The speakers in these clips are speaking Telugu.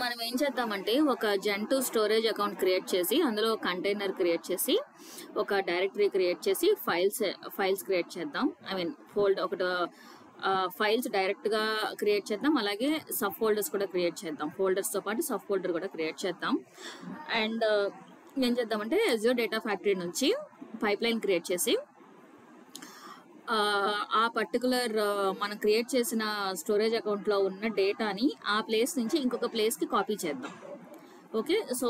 మనం ఏం చేద్దామంటే ఒక జెన్2 స్టోరేజ్ అకౌంట్ క్రియేట్ చేసి అందులో కంటైనర్ క్రియేట్ చేసి ఒక డైరెక్టరీ క్రియేట్ చేసి ఫైల్స్ క్రియేట్ చేద్దాం. ఐ మీన్ ఫైల్స్ డైరెక్ట్ గా క్రియేట్ చేద్దాం. అలాగే సబ్ ఫోల్డర్స్ కూడా క్రియేట్ చేద్దాం. ఫోల్డర్స్ తో పాటు సబ్ ఫోల్డర్ కూడా క్రియేట్ చేద్దాం. అండ్ ఏం చేద్దామంటే Azure డేటా ఫ్యాక్టరీ నుంచి పైప్ లైన్ క్రియేట్ చేసి ఆ పర్టికులర్ మనం క్రియేట్ చేసిన స్టోరేజ్ అకౌంట్లో ఉన్న డేటాని ఆ ప్లేస్ నుంచి ఇంకొక ప్లేస్కి కాపీ చేద్దాం. ఓకే, సో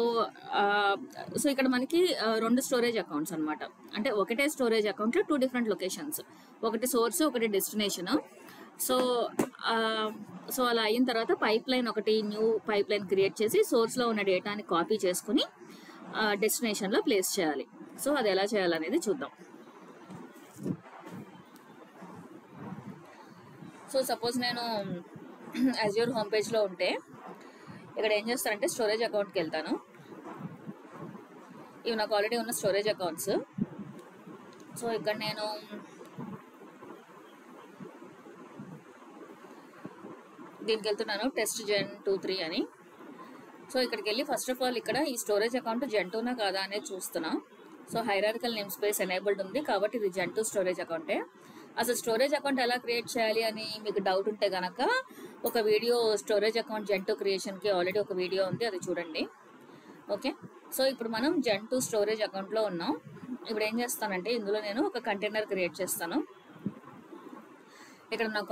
ఇక్కడ మనకి 2 స్టోరేజ్ అకౌంట్స్ అనమాట. అంటే ఒకటే స్టోరేజ్ అకౌంట్లో 2 డిఫరెంట్ లొకేషన్స్, ఒకటి సోర్స్ ఒకటి డెస్టినేషన్. సో అలా అయిన తర్వాత ఒకటి న్యూ పైప్ లైన్ క్రియేట్ చేసి సోర్స్లో ఉన్న డేటాని కాపీ చేసుకుని డెస్టినేషన్లో ప్లేస్ చేయాలి. సో అది ఎలా చేయాలనేది చూద్దాం. సో సపోజ్ నేను Azure హోమ్ పేజ్లో ఉంటే ఇక్కడ ఏం చేస్తానంటే స్టోరేజ్ అకౌంట్కి వెళ్తాను. ఇవి నాకు ఆల్రెడీ ఉన్న స్టోరేజ్ అకౌంట్స్. సో ఇక్కడ నేను దీనికి వెళ్తున్నాను, టెస్ట్ Gen2.3 అని. సో ఇక్కడికి వెళ్ళి ఫస్ట్ ఆఫ్ ఆల్ ఇక్కడ ఈ స్టోరేజ్ అకౌంట్ Gen2నా కాదా అనేది చూస్తున్నా. So hierarchical name space enabled ఉంది కాబట్టి ఇది Gen2 స్టోరేజ్ అకౌంటే. అసలు స్టోరేజ్ అకౌంట్ ఎలా క్రియేట్ చేయాలి అని మీకు డౌట్ ఉంటే కనుక ఒక వీడియో స్టోరేజ్ అకౌంట్ Gen2 క్రియేషన్కి ఆల్రెడీ ఒక వీడియో ఉంది, అది చూడండి. ఓకే, సో ఇప్పుడు మనం Gen2 స్టోరేజ్ అకౌంట్లో ఉన్నాం. ఇప్పుడు ఏం చేస్తానంటే ఇందులో నేను ఒక కంటైనర్ క్రియేట్ చేస్తాను. ఇక్కడ నాకు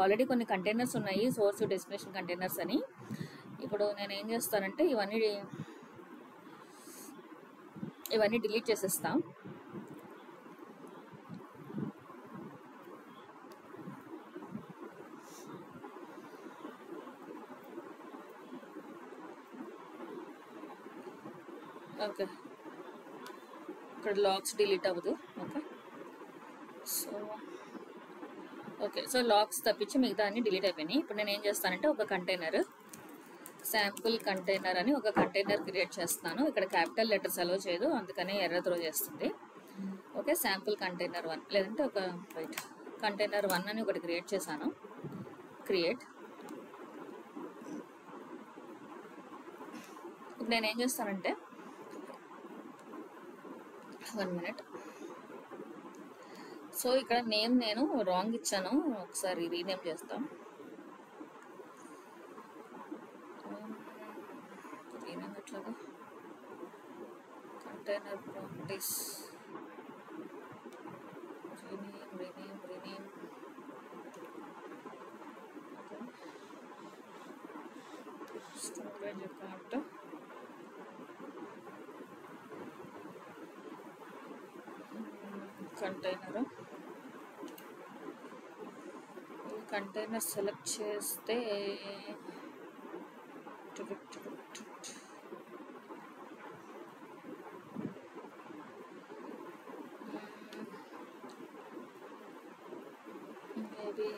ఆల్రెడీ కొన్ని కంటైనర్స్ ఉన్నాయి, సోర్స్ డెస్టినేషన్ కంటైనర్స్ అని. ఇప్పుడు నేను ఏం చేస్తానంటే ఇవన్నీ డిలీట్ చేసేస్తా. ఓకే, ఇక్కడ లాక్స్ డిలీట్ అవ్వదు. సో లాక్స్ తప్పించి మిగతా అన్ని డిలీట్ అయిపోయినాయి. ఇప్పుడు నేను ఏం చేస్తానంటే ఒక కంటైనర్, శాంపుల్ కంటైనర్ అని ఒక కంటైనర్ క్రియేట్ చేస్తాను. ఇక్కడ క్యాపిటల్ లెటర్స్ అలో చేయదు, అందుకని ఎర్ర త్రో చేస్తుంది. ఓకే, శాంపుల్ కంటైనర్ 1 లేదంటే కంటైనర్ 1 అని ఒకటి క్రియేట్ చేశాను. ఇప్పుడు నేను ఏం చేస్తానంటే 1 minute. సో ఇక్కడ నేమ్ నేను రాంగ్ ఇచ్చాను, ఒకసారి రీనేమ్ చేస్తాం. రీనేమ్ ఎట్లాగా, container properties, rename storage account container select చేస్తే మేబీ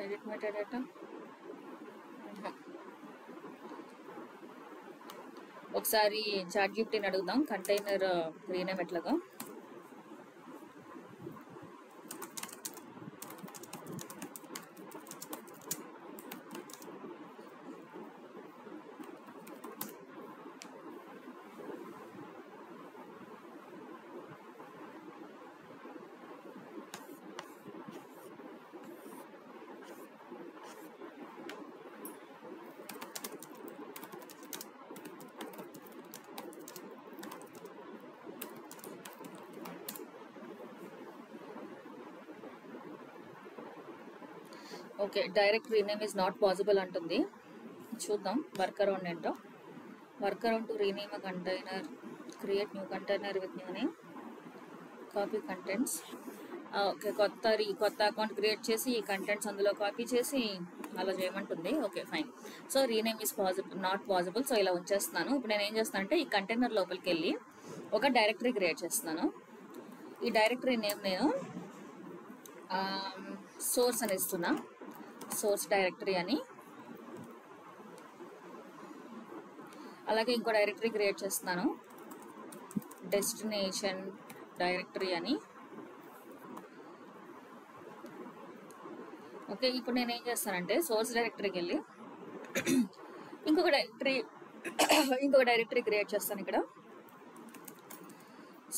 ఎడిట్ మెటాడేటా. ఒకసారి ChatGPTని అడుగుదాం కంటైనర్ రీనేమ్ ఎట్లాగా. Okay, direct rename is not possible అంటుంది. చూద్దాం వర్క్ అరౌండ్ ఏంటో. Work around to rename a container, create new container with new name, copy contents. Okay, కొత్త అకౌంట్ క్రియేట్ చేసి ఈ కంటెంట్స్ అందులో కాపీ చేసి అలా చేయమంటుంది. Okay fine. So rename is not possible. So ఇలా ఉంచేస్తున్నాను. ఇప్పుడు నేను ఏం చేస్తానంటే ఈ కంటైనర్ లోపలికి వెళ్ళి ఒక డైరెక్టరీ క్రియేట్ చేస్తున్నాను. ఈ డైరెక్టరీ నేమ్ నేను సోర్స్ అని ఇస్తున్నా, సోర్స్ డైరెక్టరీ అని. అలాగే ఇంకో డైరెక్టరీ క్రియేట్ చేస్తున్నాను, డెస్టినేషన్ డైరెక్టరీ అని. ఓకే, ఇప్పుడు నేను ఏం చేస్తానంటే సోర్స్ డైరెక్టరీకి వెళ్ళి ఇంకొక డైరెక్టరీ క్రియేట్ చేస్తాను. ఇక్కడ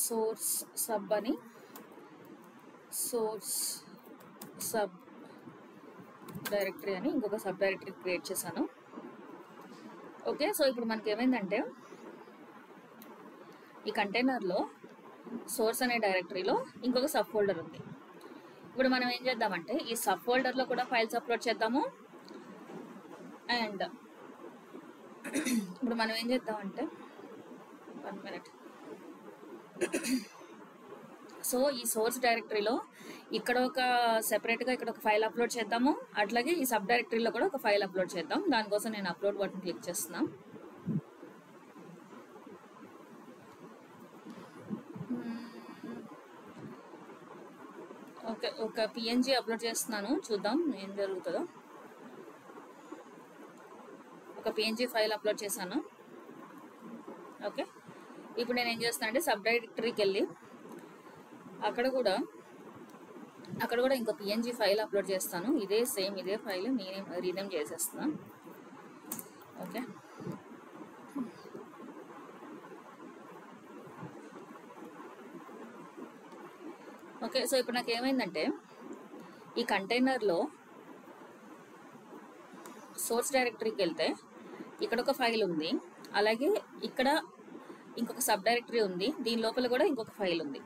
సోర్స్ సబ్ అని సోర్స్ సబ్ డైరెక్టరీ అని ఇంకొక సబ్ డైరెక్టరీ క్రియేట్ చేశాను. ఓకే, సో ఇప్పుడు మనకి ఏమైందంటే ఈ కంటైనర్లో సోర్స్ అనే డైరెక్టరీలో ఇంకొక సబ్ ఫోల్డర్ ఉంది. ఇప్పుడు మనం ఏం చేద్దామంటే ఈ సబ్ ఫోల్డర్లో కూడా ఫైల్స్ అప్లోడ్ చేద్దాము. అండ్ ఇప్పుడు మనం ఏం చేద్దామంటే 1 minute. సో ఈ సోర్స్ డైరెక్టరీలో ఇక్కడ ఒక సెపరేట్గా ఇక్కడ ఒక ఫైల్ అప్లోడ్ చేద్దాము. అట్లాగే ఈ సబ్ డైరెక్టరీలో కూడా ఒక ఫైల్ అప్లోడ్ చేద్దాం. దానికోసం నేను అప్లోడ్ బటన్ క్లిక్ చేస్తున్నాను. ఓకే, ఒక పిఎన్జీ అప్లోడ్ చేస్తున్నాను, చూద్దాం ఏం జరుగుతుందో. ఒక పిఎన్జీ ఫైల్ అప్లోడ్ చేశాను. ఓకే, ఇప్పుడు నేను ఏం చేస్తాను అంటే సబ్ డైరెక్టరీకి వెళ్ళి అక్కడ కూడా ఇంకో పిఎన్జీ ఫైల్ అప్లోడ్ చేస్తాను. ఇదే ఫైల్ నేనే రీనేమ్ చేసేస్తున్నాను. ఓకే, ఓకే, సో ఇప్పుడు నాకు ఏమైందంటే ఈ కంటైనర్లో సోర్స్ డైరెక్టరీకి వెళ్తే ఇక్కడ ఒక ఫైల్ ఉంది, అలాగే ఇక్కడ ఇంకొక సబ్ డైరెక్టరీ ఉంది, దీని లోపల కూడా ఇంకొక ఫైల్ ఉంది.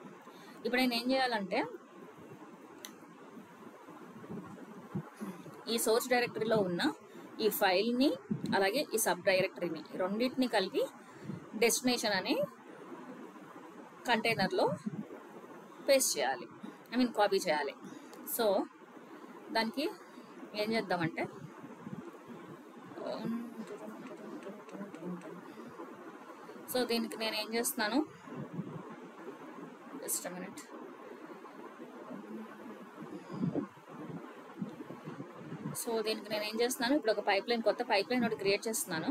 ఇప్పుడు నేను ఏం చేయాలంటే ఈ సోర్స్ డైరెక్టరీలో ఉన్న ఈ ఫైల్ని అలాగే ఈ సబ్ డైరెక్టరీని రెండింటిని కలిపి డెస్టినేషన్ అనే కంటైనర్లో పేస్ట్ చేయాలి, కాపీ చేయాలి. సో దానికి ఏం చేద్దామంటే సో దీనికి నేను ఏం చేస్తున్నాను, జస్ట్ అ మినిట్. సో దీనికి నేను ఏం చేస్తున్నాను, ఇప్పుడు ఒక కొత్త పైప్లైన్ ఒకటి క్రియేట్ చేస్తున్నాను.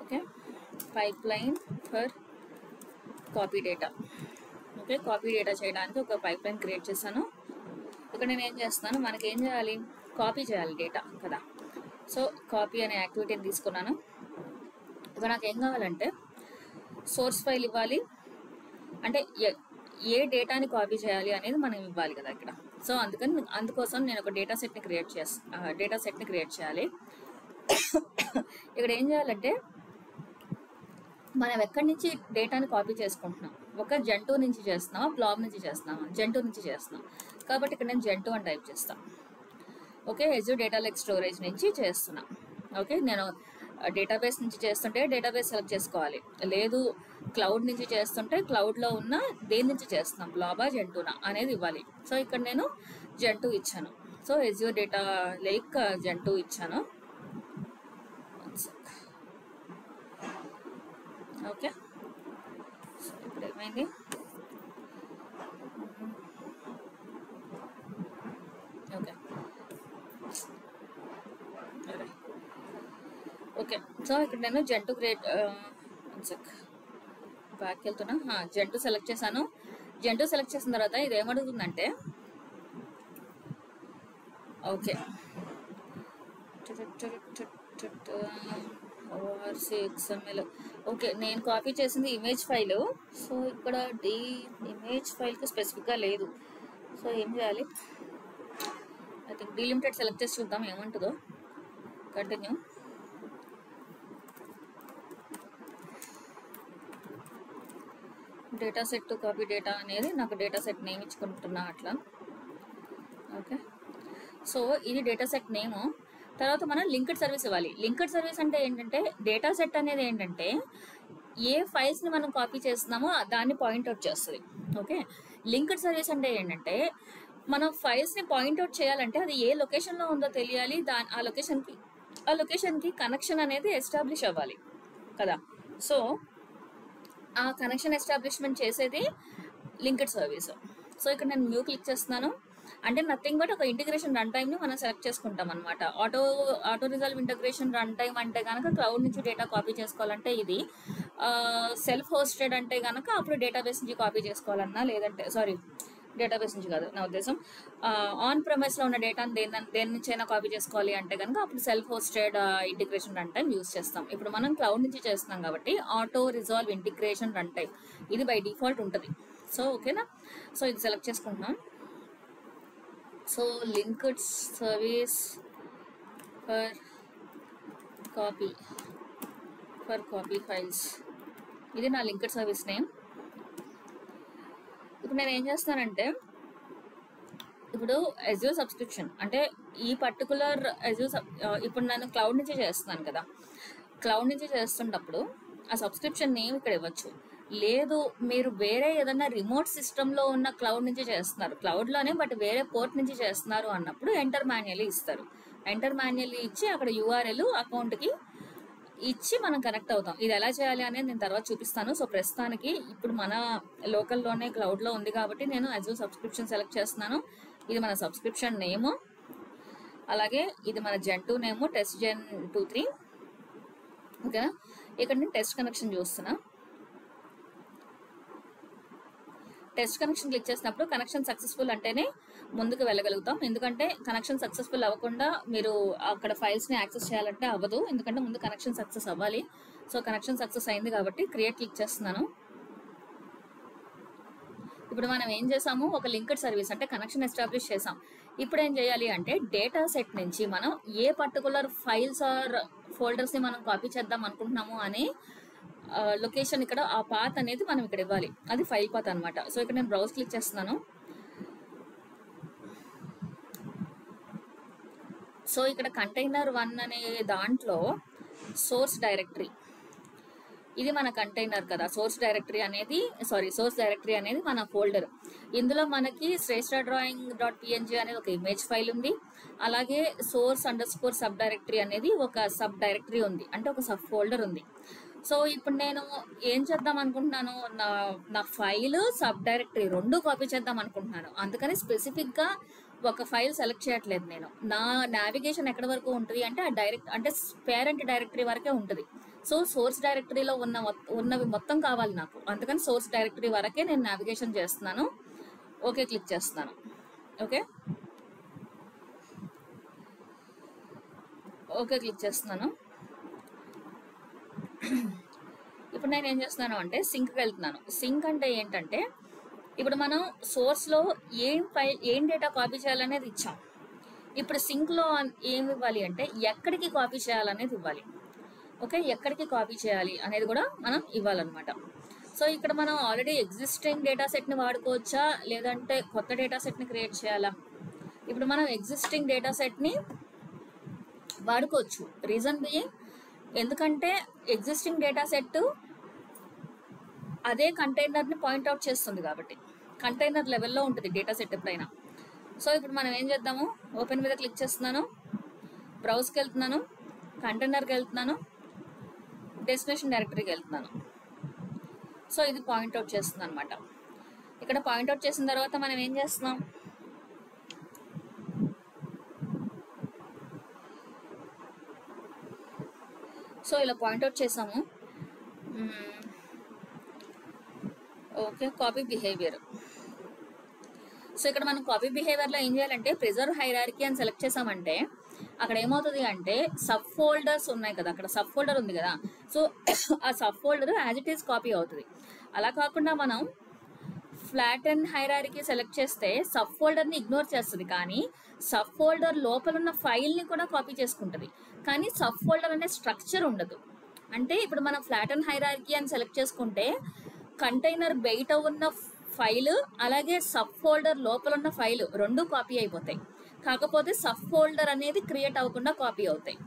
Okay, pipeline for copy data. Okay, copy data చేయడానికి ఒక పైప్లైన్ క్రియేట్ చేశాను. ఇక్కడ నేను ఏం చేస్తున్నాను, మనకి ఏం చేయాలి, కాపీ చేయాలి డేటా కదా. సో కాపీ అనే యాక్టివిటీని తీసుకున్నాను. ఇక్కడ నాకు ఏం కావాలంటే సోర్స్ ఫైల్ ఇవ్వాలి, అంటే ఏ డేటాని కాపీ చేయాలి అనేది మనం ఇవ్వాలి కదా ఇక్కడ. సో అందుకోసం నేను ఒక డేటా సెట్ని క్రియేట్ చేయాలి. ఇక్కడ ఏం చేయాలంటే మనం ఎక్కడి నుంచి డేటాని కాపీ చేసుకుంటున్నాం, ఒక జంటు నుంచి చేస్తున్నామా, బ్లాబ్ నుంచి చేస్తున్నామా, జంటు నుంచి చేస్తున్నాం. కాబట్టి ఇక్కడ నేను జంటు అని టైప్ చేస్తాను. Okay, Azure data lake storage నుంచి చేస్తున్నా. ఓకే, నేను డేటాబేస్ నుంచి చేస్తుంటే డేటాబేస్ సెలెక్ట్ చేసుకోవాలి, లేదు క్లౌడ్ నుంచి చేస్తుంటే క్లౌడ్లో ఉన్న దేని నుంచి చేస్తున్నాం, బ్లాబా జంటునా అనేది ఇవ్వాలి. సో ఇక్కడ నేను జంటు ఇచ్చాను. సో Azure డేటా లేక్ జంటు ఇచ్చాను. ఓకే, సో ఇప్పుడు ఏమైంది, ఓకే ఓకే, సో ఇక్కడ నేను జంటు బ్యాక్ వెళ్తున్నా. జంటు సెలెక్ట్ చేశాను. జంటు సెలెక్ట్ చేసిన తర్వాత ఇది ఏమడుగుతుందంటే ఓకే XML. ఓకే, నేను కాపీ చేసింది ఇమేజ్ ఫైల్. సో ఇక్కడ ఇమేజ్ ఫైల్కి స్పెసిఫిక్గా లేదు. సో ఏం చేయాలి, ఐ థింక్ డీలిమిటెడ్ సెలెక్ట్ చేసి చూద్దాం ఏమంటుందో. Continue. Data set to copy data అనేది నాకు డేటా సెట్ నేమ్ ఇచ్చుకుంటున్నా అట్లా. ఓకే, సో ఇది డేటా సెట్ నేము. తర్వాత మనం లింక్డ్ సర్వీస్ ఇవ్వాలి. లింక్డ్ సర్వీస్ అంటే ఏంటంటే డేటా సెట్ అనేది ఏంటంటే ఏ ఫైల్స్ని మనం కాపీ చేస్తున్నామో దాన్ని పాయింట్అవుట్ చేస్తుంది. ఓకే, లింక్డ్ సర్వీస్ అంటే ఏంటంటే మనం ఫైల్స్ని పాయింట్అవుట్ చేయాలంటే అది ఏ లొకేషన్లో ఉందో తెలియాలి, ఆ లొకేషన్కి కనెక్షన్ అనేది ఎస్టాబ్లిష్ అవ్వాలి కదా. సో ఆ కనెక్షన్ ఎస్టాబ్లిష్మెంట్ చేసేది లింక్డ్ సర్వీస్. సో ఇక్కడ నేను న్యూ క్లిక్ చేస్తున్నాను. అంటే నథింగ్ బట్ ఒక ఇంటిగ్రేషన్ రన్ టైమ్ని మనం సెలెక్ట్ చేసుకుంటాం అనమాట. Auto resolve integration run time అంటే కనుక క్లౌడ్ నుంచి డేటా కాపీ చేసుకోవాలంటే ఇది, సెల్ఫ్ హోస్టెడ్ అంటే కనుక అప్పుడు డేటాబేస్ నుంచి కాపీ చేసుకోవాలన్నా, లేదంటే డేటాబేస్ నుంచి కాదు నా ఉద్దేశం. ఆన్ ప్రెమైస్లో ఉన్న డేటాను దేని నుంచైనా కాపీ చేసుకోవాలి అంటే కనుక అప్పుడు self hosted integration run time use చేస్తాం. ఇప్పుడు మనం క్లౌడ్ నుంచి చేస్తున్నాం కాబట్టి auto resolve integration run time ఇది బై డిఫాల్ట్ ఉంటుంది. సో ఓకేనా, సో ఇది సెలెక్ట్ చేసుకుంటున్నాం. So linked service for copy files, ఇది నా లింక్డ్ సర్వీస్ నేమ్. ఇప్పుడు నేను ఏం చేస్తానంటే ఇప్పుడు అజ్యూర్ సబ్స్క్రిప్షన్ అంటే ఈ పర్టికులర్ ఇప్పుడు నేను క్లౌడ్ నుంచి చేస్తున్నాను కదా, క్లౌడ్ నుంచి చేస్తున్నప్పుడు ఆ సబ్స్క్రిప్షన్ నేమ్ ఇక్కడ ఇవ్వచ్చు. లేదు మీరు వేరే ఏదైనా రిమోట్ సిస్టంలో ఉన్న క్లౌడ్ నుంచి చేస్తున్నారు, క్లౌడ్లోనే బట్ వేరే పోర్ట్ నుంచి చేస్తున్నారు అన్నప్పుడు ఎంటర్ మాన్యువల్లీ ఇస్తారు. ఎంటర్ మాన్యువల్లీ ఇచ్చి అక్కడ యూఆర్ఎల్ అకౌంట్కి ఇచ్చి మనం కనెక్ట్ అవుతాం. ఇది ఎలా చేయాలి అనేది నేను తర్వాత చూపిస్తాను. సో ప్రస్తుతానికి ఇప్పుడు మన లోకల్లోనే క్లౌడ్లో ఉంది కాబట్టి నేను అజ్యూర్ సబ్స్క్రిప్షన్ సెలెక్ట్ చేస్తున్నాను. ఇది మన సబ్స్క్రిప్షన్ నేము, అలాగే ఇది మన Gen2 నేము టెస్ట్ Gen23. ఓకేనా, ఇక్కడ నేను టెస్ట్ కనెక్షన్ చూస్తున్నా. టెస్ట్ కనెక్షన్ క్లిక్ చేసినప్పుడు కనెక్షన్ సక్సెస్ఫుల్ అంటేనే ముందుకు వెళ్ళగలుగుతాం. ఎందుకంటే కనెక్షన్ సక్సెస్ఫుల్ అవ్వకుండా మీరు అక్కడ ఫైల్స్ని యాక్సెస్ చేయాలంటే అవ్వదు, ఎందుకంటే ముందు కనెక్షన్ సక్సెస్ అవ్వాలి. సో కనెక్షన్ సక్సెస్ అయింది కాబట్టి క్రియేట్ క్లిక్ చేస్తున్నాను. ఇప్పుడు మనం ఏం చేసాము, ఒక లింక్డ్ సర్వీస్ అంటే కనెక్షన్ ఎస్టాబ్లిష్ చేసాం. ఇప్పుడు ఏం చేయాలి అంటే డేటా సెట్ నుంచి మనం ఏ పర్టికులర్ ఫైల్స్ ఆర్ ఫోల్డర్స్ని మనం కాపీ చేద్దాం అనుకుంటున్నాము అని లొకేషన్ ఇక్కడ ఆ పాత్ అనేది మనం ఇక్కడ ఇవ్వాలి, అది ఫైల్ పాత్ అనమాట. సో ఇక్కడ నేను బ్రౌజ్ క్లిక్ చేస్తున్నాను. సో ఇక్కడ container1 అనే దాంట్లో సోర్స్ డైరెక్టరీ, ఇది మన కంటైనర్ కదా. సోర్స్ డైరెక్టరీ అనేది మన ఫోల్డర్. ఇందులో మనకి శ్రేష్ఠ.drawing.png అనేది ఒక ఇమేజ్ ఫైల్ ఉంది, అలాగే source_sub డైరెక్టరీ అనేది ఒక సబ్ డైరెక్టరీ ఉంది, అంటే ఒక సబ్ ఫోల్డర్ ఉంది. సో ఇప్పుడు నేను ఏం చేద్దాం అనుకుంటున్నాను, నా ఫైల్ సబ్ డైరెక్టరీ రెండు కాపీ చేద్దాం అనుకుంటున్నాను. అందుకని స్పెసిఫిక్గా ఒక ఫైల్ సెలెక్ట్ చేయట్లేదు నేను. నా నావిగేషన్ ఎక్కడి వరకు ఉంటుంది అంటే అంటే పేరెంట్ డైరెక్టరీ వరకే ఉంటుంది. సో సోర్స్ డైరెక్టరీలో ఉన్నవి మొత్తం కావాలి నాకు, అందుకని సోర్స్ డైరెక్టరీ వరకే నేను నావిగేషన్ చేస్తున్నాను. ఓకే క్లిక్ చేస్తున్నాను. ఓకే క్లిక్ చేస్తున్నాను. ఇప్పుడు నేను ఏం చేస్తున్నాను అంటే సింక్కి వెళ్తున్నాను. సింక్ అంటే ఏంటంటే ఇప్పుడు మనం సోర్స్లో ఏం డేటా కాపీ చేయాలనేది ఇచ్చాం. ఇప్పుడు సింక్లో ఏమి ఇవ్వాలి అంటే ఎక్కడికి కాపీ చేయాలనేది ఇవ్వాలి. ఓకే, ఎక్కడికి కాపీ చేయాలి అనేది కూడా మనం ఇవ్వాలన్నమాట. సో ఇక్కడ మనం ఆల్రెడీ ఎగ్జిస్టింగ్ డేటా సెట్ని వాడుకోవచ్చా లేదంటే కొత్త డేటా సెట్ని క్రియేట్ చేయాలా? ఇప్పుడు మనం ఎగ్జిస్టింగ్ డేటా సెట్ని వాడుకోవచ్చు. రీజన్ బియింగ్ ఎందుకంటే ఎగ్జిస్టింగ్ డేటా సెట్ అదే కంటైనర్ని పాయింట్అవుట్ చేస్తుంది కాబట్టి కంటైనర్ లెవెల్లో ఉంటుంది డేటా సెట్ ఎప్పుడైనా. సో ఇప్పుడు మనం ఏం చేద్దాము, ఓపెన్ మీద క్లిక్ చేస్తున్నాను, బ్రౌజ్కి వెళ్తున్నాను, కంటైనర్కి వెళ్తున్నాను, డెస్టినేషన్ డైరెక్టరీకి వెళ్తున్నాను. సో ఇది పాయింట్అవుట్ చేస్తుంది అనమాట. ఇక్కడ పాయింట్అవుట్ చేసిన తర్వాత మనం ఏం చేస్తున్నాం, సో ఇలా పాయింట్అవుట్ చేసాము. Okay, copy behaviour. సో ఇక్కడ మనం కాపీ బిహేవియర్లో ఏం చేయాలంటే ప్రిజర్వ్ హైరార్కీ అని సెలెక్ట్ చేసామంటే అక్కడ ఏమవుతుంది అంటే సబ్ ఫోల్డర్స్ ఉన్నాయి కదా, అక్కడ సబ్ ఫోల్డర్ ఉంది కదా, సో ఆ sub folder as it is copy అవుతుంది. అలా కాకుండా మనం ఫ్లాటెన్ హైరార్కీ సెలెక్ట్ చేస్తే సబ్ ఫోల్డర్ని ఇగ్నోర్ చేస్తుంది, కానీ సబ్ ఫోల్డర్ లోపల ఉన్న ఫైల్ని కూడా కాపీ చేసుకుంటుంది, కానీ సబ్ ఫోల్డర్ అనే స్ట్రక్చర్ ఉండదు. అంటే ఇప్పుడు మనం ఫ్లాటెన్ హైరార్కీ అని సెలెక్ట్ చేసుకుంటే కంటైనర్ బయట ఉన్న ఫైల్ అలాగే సబ్ ఫోల్డర్ లోపల ఉన్న ఫైల్ రెండు కాపీ అయిపోతాయి. కాకపోతే సబ్ ఫోల్డర్ అనేది క్రియేట్ అవ్వకుండా కాపీ అవుతాయి.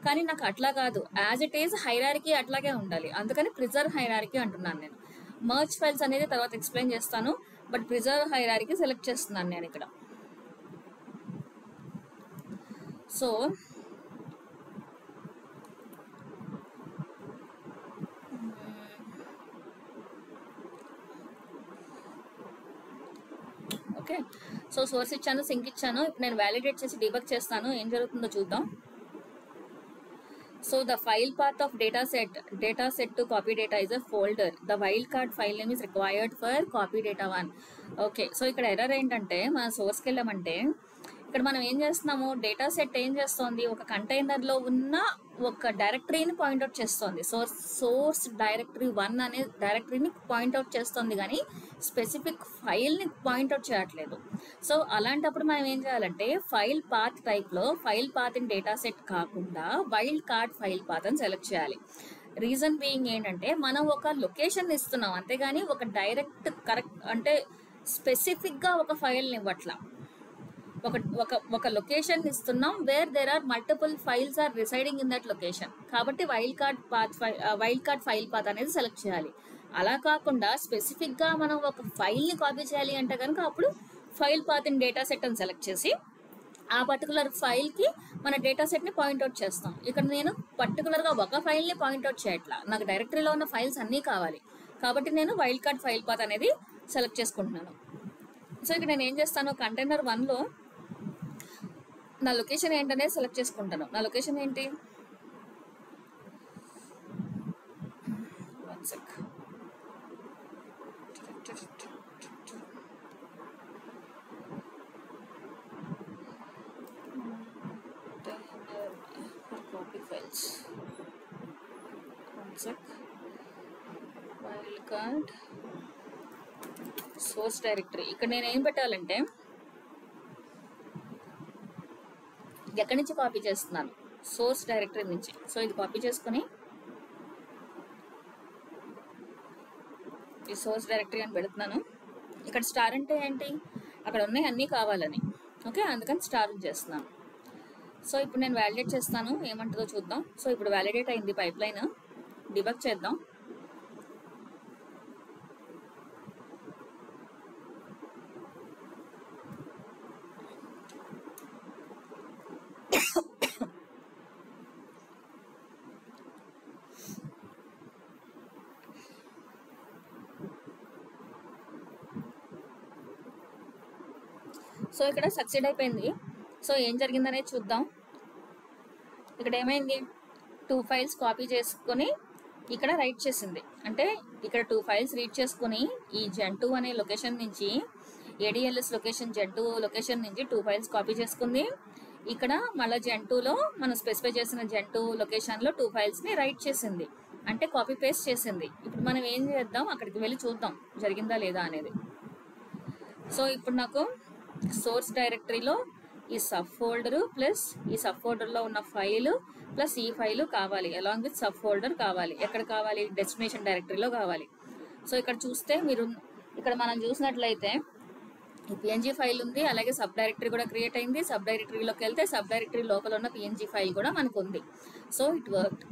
కానీ నాకు అట్లా కాదు, యాజ్ ఇట్ ఈజ్ హైరార్కీ అట్లాగే ఉండాలి, అందుకని ప్రిజర్వ్ హైరార్కీ అంటున్నాను నేను. మర్జ్ ఫైల్స్ అనేది తర్వాత ఎక్స్ప్లెయిన్ చేస్తాను, బట్ ప్రిజర్వ్ హైరార్కీ సెలెక్ట్ చేస్తున్నాను నేను ఇక్కడ. సో ఓకే, సో సోర్స్ ఇచ్చాను, సింక్ ఇచ్చాను. ఇప్పుడు నేను వ్యాలిడేట్ చేసి డీబగ్ చేస్తాను, ఏం జరుగుతుందో చూద్దాం. So the file path of dataset to copy data is a folder. The wildcard file name is required for copy data 1. Okay, so ఇక్కడ ఎర్రర్ ఏంటంటే మన సోర్స్కి వెళ్ళామంటే ఇక్కడ మనం ఏం చేస్తున్నాము, డేటా సెట్ ఏం చేస్తుంది, ఒక కంటైనర్లో ఉన్న ఒక డైరెక్టరీని పాయింట్అవుట్ చేస్తుంది. సోర్స్ డైరెక్టరీ 1 అనే డైరెక్టరీని పాయింట్అవుట్ చేస్తుంది, కానీ స్పెసిఫిక్ ఫైల్ని పాయింట్అవుట్ చేయట్లేదు. సో అలాంటప్పుడు మనం ఏం చేయాలంటే ఫైల్ పాత్ టైప్లో file path in data set కాకుండా వైల్డ్ కార్డ్ ఫైల్ పాత్ అని సెలెక్ట్ చేయాలి. రీజన్ బీయింగ్ ఏంటంటే మనం ఒక లొకేషన్ ఇస్తున్నాం, అంతేగాని ఒక డైరెక్ట్ కరెక్ట్ అంటే స్పెసిఫిక్గా ఒక ఫైల్ని ఇవ్వట్లా. ఒక లొకేషన్ ఇస్తున్నాం where there are multiple files are residing in that location. కాబట్టి వైల్డ్ కార్డ్ ఫైల్ పాత్ అనేది సెలెక్ట్ చేయాలి. అలా కాకుండా స్పెసిఫిక్గా మనం ఒక ఫైల్ని కాపీ చేయాలి అంటే కనుక అప్పుడు file path in data set అని సెలెక్ట్ చేసి ఆ పర్టికులర్ ఫైల్కి మన డేటా సెట్ని పాయింట్అవుట్ చేస్తాం. ఇక్కడ నేను పర్టికులర్గా ఒక ఫైల్ని పాయింట్అవుట్ చేయట్లా, నాకు డైరెక్టరీలో ఉన్న ఫైల్స్ అన్నీ కావాలి. కాబట్టి నేను వైల్డ్ కార్డ్ ఫైల్ పాత్ అనేది సెలెక్ట్ చేసుకుంటున్నాను. సో ఇక్కడ నేను ఏం చేస్తాను, కంటైనర్ 1లో నా లొకేషన్ ఏంటనేది సెలెక్ట్ చేసుకుంటాను. నా లొకేషన్ ఏంటి, copy files. One sec. Wildcard source directory. ఇక్కడ నేను ఏం పెట్టాలంటే ఎక్కడి నుంచి కాపీ చేస్తున్నాను, సోర్స్ డైరెక్టరీ నుంచి. సో ఇది కాపీ చేసుకొని ఈ సోర్స్ డైరెక్టరీ అని పెడుతున్నాను. ఇక్కడ స్టార్ అంటే ఏంటి, అక్కడ ఉన్నాయి అన్నీ కావాలని. ఓకే, అందుకని స్టార్ చేస్తున్నాను. సో ఇప్పుడు నేను వ్యాలిడేట్ చేస్తాను, ఏమంటుందో చూద్దాం. సో ఇప్పుడు వ్యాలిడేట్ అయింది పైప్ లైన్. డిబగ్ చేద్దాం. సో ఇక్కడ సక్సెడ్ అయిపోయింది. సో ఏం జరిగిందనేది చూద్దాం. ఇక్కడ ఏమైంది, 2 ఫైల్స్ కాపీ చేసుకొని ఇక్కడ రైట్ చేసింది. అంటే ఇక్కడ 2 ఫైల్స్ రీడ్ చేసుకుని ఈ gen2 అనే లొకేషన్ నుంచి ADLS లొకేషన్ gen2 లొకేషన్ నుంచి 2 ఫైల్స్ కాపీ చేసుకుంది. ఇక్కడ మళ్ళీ gen2లో మనం స్పెసిఫై చేసిన gen2 లొకేషన్లో 2 ఫైల్స్ని రైట్ చేసింది, అంటే కాపీ పేస్ట్ చేసింది. ఇప్పుడు మనం ఏం చేద్దాం, అక్కడికి వెళ్ళి చూద్దాం జరిగిందా లేదా అనేది. సో ఇప్పుడు నాకు సోర్స్ డైరెక్టరీలో ఈ సబ్ ఫోల్డరు ప్లస్ ఈ సబ్ ఫోల్డర్లో ఉన్న ఫైలు ప్లస్ ఈ ఫైలు కావాలి, అలాంగ్ విత్ సబ్ ఫోల్డర్ కావాలి. ఎక్కడ కావాలి, డెస్టినేషన్ డైరెక్టరీలో కావాలి. సో ఇక్కడ చూస్తే మీరు ఇక్కడ మనం చూసినట్లయితే ఈ PNG ఫైల్ ఉంది, అలాగే సబ్ డైరెక్టరీ కూడా క్రియేట్ అయింది. సబ్ డైరెక్టరీలోకి వెళ్తే సబ్ డైరెక్టరీ లోపల ఉన్న PNG ఫైల్ కూడా మనకు ఉంది. So it worked.